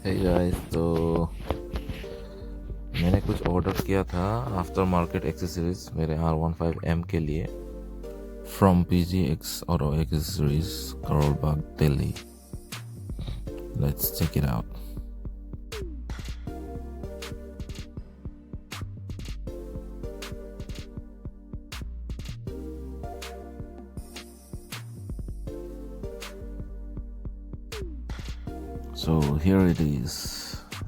Hey guys, तो मैंने कुछ ऑर्डर किया था आफ्टर मार्केट एक्सेसरीज मेरे R15M के लिए from PGX Auto Accessories, Karol Bagh, Delhi. Let's check it out. So here it is.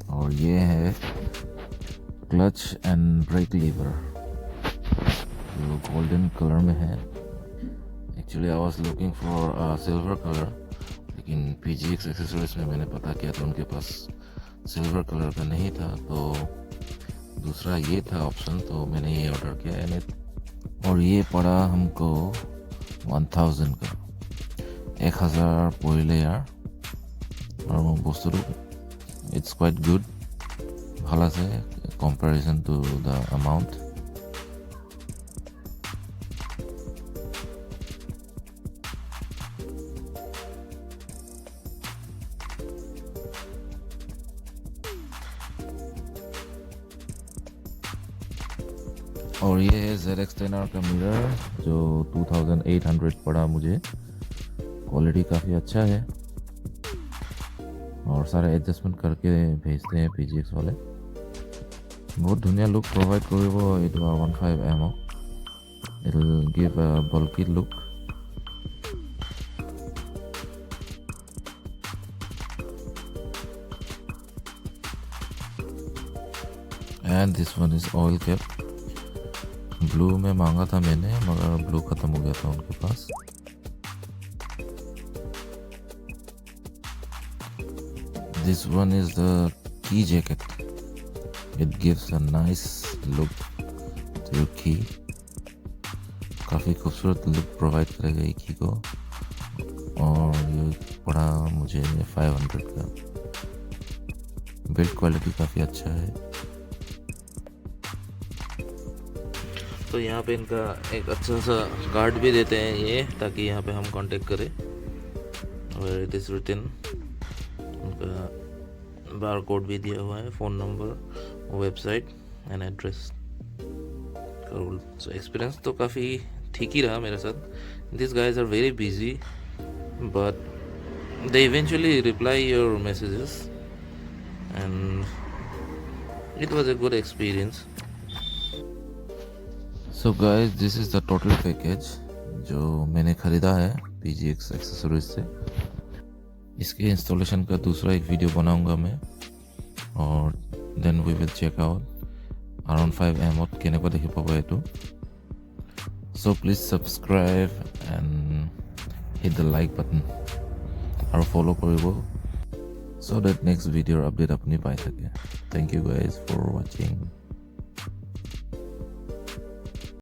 और ये है क्लच एंड ब्रेक लीवर जो गोल्डन कलर में है. Actually I was looking for silver colour, लेकिन PGX एक्सेसरीज में मैंने पता किया था उनके पास सिल्वर कलर का नहीं था, तो दूसरा ये था ऑप्शन, तो मैंने ये ऑर्डर किया. और ये पड़ा हमको 1000 का, 1000 पड़े यार. और বস্তুটো इट्स क्वाइट गुड, ভাল আছে কম্পেৰিজন টু দ্য এমাউণ্ট. और ये है ZX10R का मिरर जो 2800 पड़ा मुझे. क्वालिटी काफ़ी अच्छा है और सारे एडजस्टमेंट करके भेजते हैं PGX वाले. बहुत धुनिया लुक प्रोवाइड करिब एटु R15M. It will give a bulky look. And this one is oil cap. Blue में मांगा था मैंने, मगर ब्लू ख़त्म हो गया था उनके पास. This one is the key jacket. It gives a nice look to your key. काफ़ी खूबसूरत लुक प्रोवाइड करेगा ये की को. और ये पड़ा मुझे 500 का. बिल्ड क्वालिटी काफ़ी अच्छा है. तो यहाँ पे इनका एक अच्छा सा कार्ड भी देते हैं ये, ताकि यहाँ पे हम कांटेक्ट करें. और इट इज़ रिटन, उनका बार कोड भी दिया हुआ है, phone number, website and address. Karol. So experience तो काफ़ी ठीक ही रहा मेरे साथ. This guys are very busy but they eventually reply your messages and it was a good experience. So guys, this is the total package जो मैंने ख़रीदा है PGX एक्सेसरीज से. इसके इंस्टॉलेशन का दूसरा एक वीडियो बनाऊंगा मैं, और then we will check out R15M केनेকুৱা देखि पाব एटू. So please subscribe and hit the like button और फॉलो करिब, सो दैट नेक्स्ट वीडियोर अपडेट अपनी पाई থাকে. Thank you guys for watching.